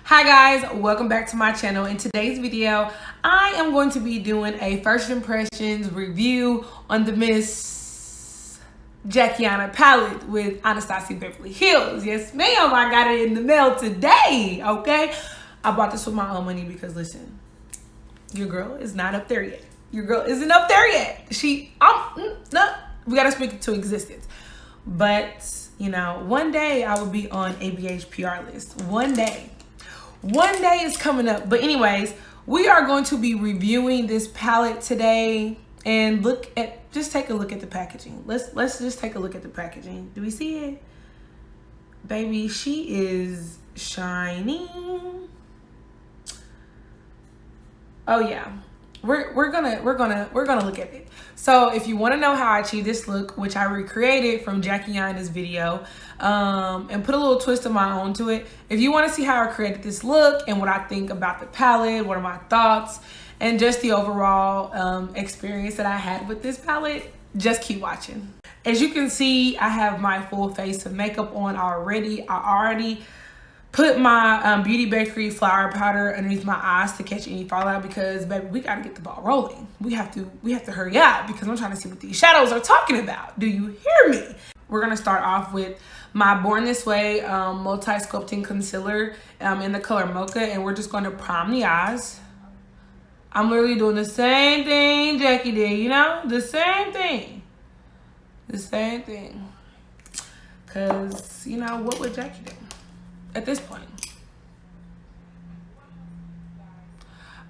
Hi guys, welcome back to my channel. In today's video, I am going to be doing a first impressions review on the Miss Aina palette with Anastasia Beverly Hills. Yes ma'am, I got it in the mail today, okay? I bought this with my own money because listen, your girl is not up there yet. Your girl isn't up there yet. No, we gotta speak it to existence. But, you know, one day I will be on ABH PR list. One day is coming up. But anyways, we are going to be reviewing this palette today and just take a look at the packaging. Let's just take a look at the packaging. Do we see it? Baby, she is shining. Oh yeah. We're gonna look at it. So if you want to know how I achieved this look, which I recreated from Aina's video, and put a little twist of my own to it. If you want to see how I created this look and what I think about the palette, what are my thoughts, and just the overall experience that I had with this palette, just keep watching. As you can see, I have my full face of makeup on already. I already put my Beauty Bakery flour powder underneath my eyes to catch any fallout because, baby, we gotta get the ball rolling. We have to hurry up because I'm trying to see what these shadows are talking about. Do you hear me? We're gonna start off with my Born This Way multi-sculpting concealer in the color Mocha, and we're just gonna prime the eyes. I'm literally doing the same thing Jackie did, you know? The same thing. Cause, you know, what would Jackie do at this point?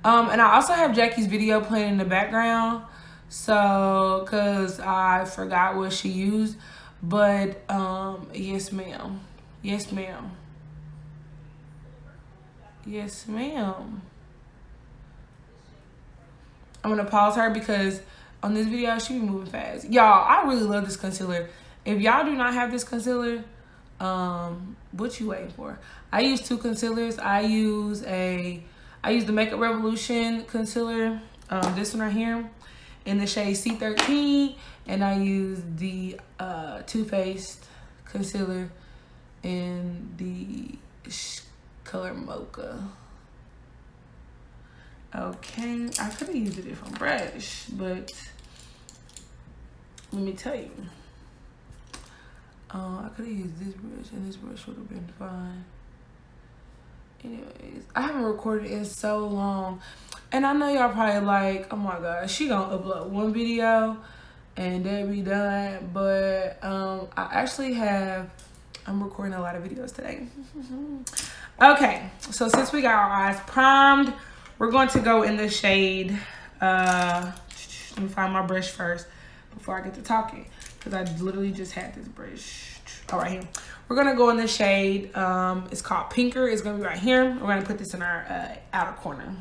And I also have Jackie's video playing in the background, so cause I forgot what she used, but yes ma'am, I'm gonna pause her because on this video she be moving fast. Y'all, I really love this concealer. If y'all do not have this concealer, what you waiting for? I use two concealers. I use the Makeup Revolution concealer, this one right here in the shade C13, and I use the Too Faced concealer in the color Mocha. Okay, I could have used a different brush, but let me tell you, I could have used this brush and this brush would have been fine. Anyways, I haven't recorded in so long, and I know y'all probably like, oh my gosh, she gonna upload one video and then be done, but I'm recording a lot of videos today. Okay, so since we got our eyes primed, we're going to go in the shade, let me find my brush first before I get to talking, because I literally just had this brush. All right, here. We're gonna go in the shade, it's called Pinker. It's gonna be right here. We're gonna put this in our outer corner.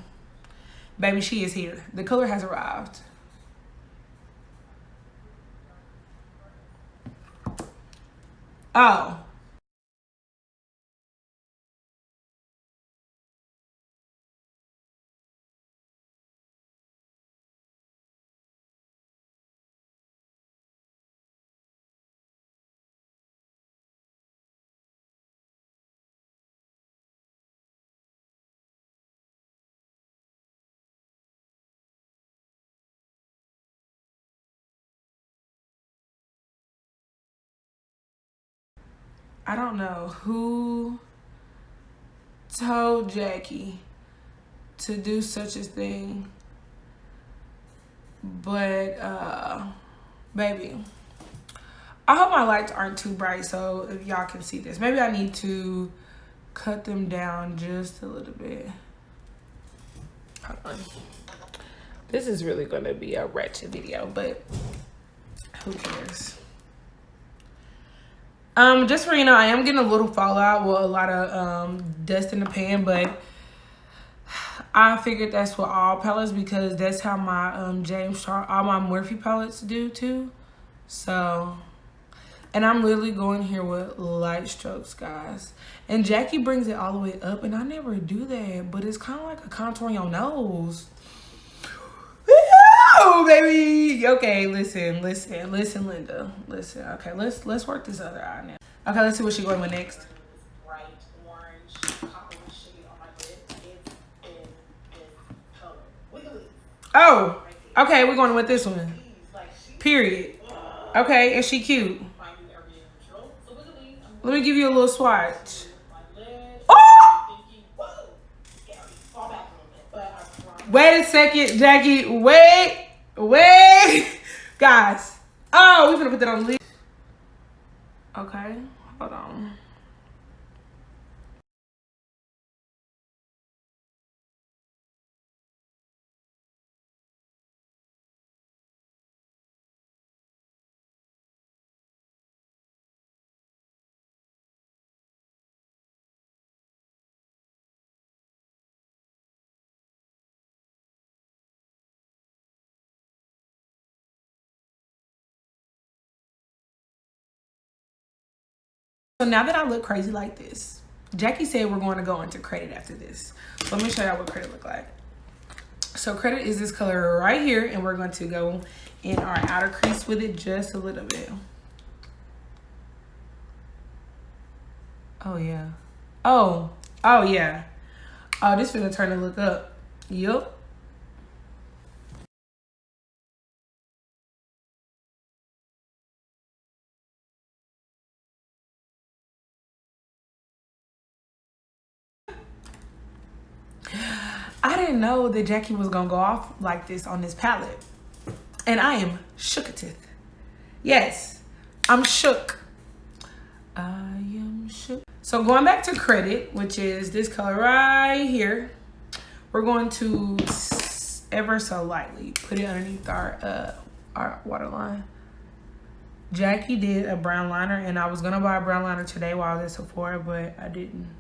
Baby, she is here. The color has arrived. Oh. I don't know who told Jackie to do such a thing, but baby, I hope my lights aren't too bright so if y'all can see this. Maybe I need to cut them down just a little bit. Hold on. This is really gonna be a wretched video, but who cares? Just for, you know, I am getting a little fallout, well, a lot of dust in the pan, but I figured that's for all palettes because that's how my all my Morphe palettes do too. So, and I'm literally going here with light strokes, guys. And Jackie brings it all the way up, and I never do that, but it's kind of like a contour on your nose. Oh, baby. Okay, listen, Linda. Listen. Okay, let's work this other eye now. Okay, let's see what she's going with next. Oh, okay, we're going with this one. Period. Okay, and she cute. Let me give you a little swatch. Oh! Wait a second, Jackie. Wait. Guys. Oh, we're gonna put that on the list. Okay, hold on. So now that I look crazy like this, Jackie said we're going to go into credit after this. Let me show y'all what credit look like. So credit is this color right here, and we're going to go in our outer crease with it just a little bit. Oh yeah. Oh yeah. Oh, this finna turn the look up. Yup. I didn't know that Jackie was gonna go off like this on this palette. And I am shookatith. Yes, I'm shook. I am shook. So going back to credit, which is this color right here, we're going to ever so lightly put it underneath our waterline. Jackie did a brown liner, and I was gonna buy a brown liner today while I was at Sephora, but I didn't.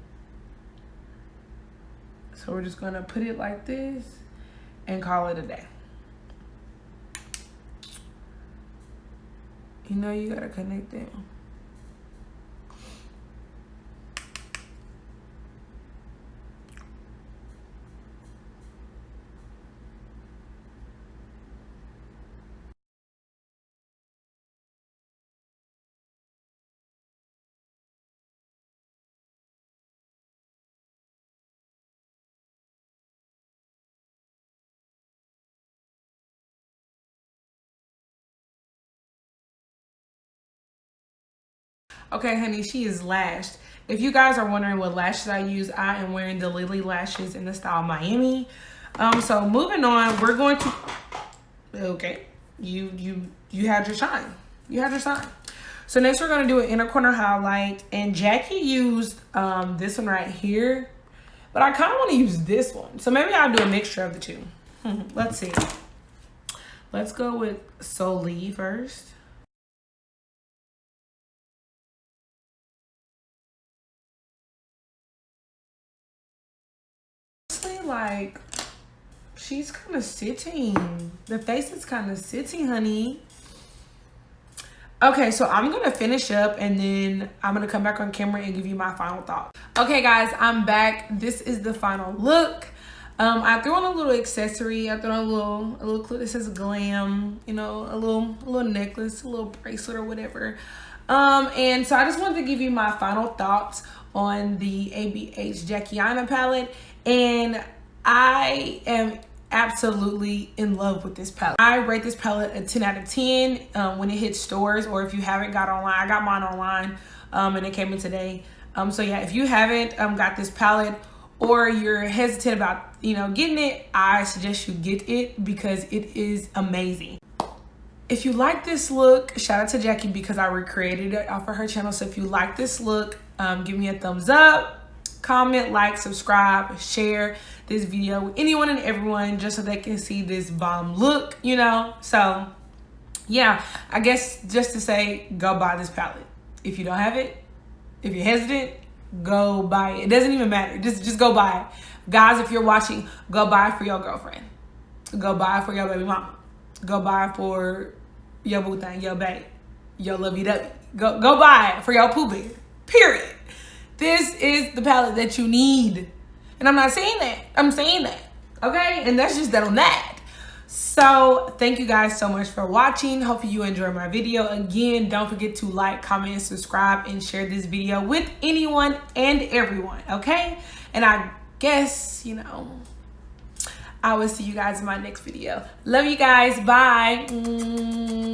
So we're just gonna put it like this and call it a day. You know you gotta connect them. Okay, honey, she is lashed. If you guys are wondering what lashes I use, I am wearing the Lily lashes in the style Miami. So moving on, we're going to, okay, you had your shine. You had your shine. So next we're gonna do an inner corner highlight, and Jackie used this one right here, but I kind of want to use this one. So maybe I'll do a mixture of the two. Let's see. Let's go with Soleil first. Like, she's kind of sitting. The face is kind of sitting, honey. Okay, so I'm gonna finish up, and then I'm gonna come back on camera and give you my final thoughts. Okay, guys, I'm back. This is the final look. I threw on a little accessory. I threw on a little clip that says glam, you know, a little necklace, a little bracelet or whatever. And so I just wanted to give you my final thoughts on the ABH Jackie Aina palette, and I am absolutely in love with this palette. I rate this palette a 10 out of 10 when it hits stores, or if you haven't got online. I got mine online and it came in today. So yeah, if you haven't got this palette, or you're hesitant about, you know, getting it, I suggest you get it because it is amazing. If you like this look, shout out to Jackie because I recreated it off of her channel. So if you like this look, give me a thumbs up. Comment, like, subscribe, share this video with anyone and everyone just so they can see this bomb look, you know. So yeah, I guess just to say, go buy this palette. If you don't have it, if you're hesitant, go buy it. It doesn't even matter. Just go buy it. Guys, if you're watching, go buy it for your girlfriend. Go buy it for your baby mama. Go buy it for your boo thing, your babe, your lovey-dovey. Go buy it for your poo bear. Period. This is the palette that you need. And I'm not saying that. I'm saying that. Okay? And that's just that on that. So thank you guys so much for watching. Hopefully you enjoyed my video. Again, don't forget to like, comment, subscribe, and share this video with anyone and everyone. Okay? And I guess, you know, I will see you guys in my next video. Love you guys. Bye.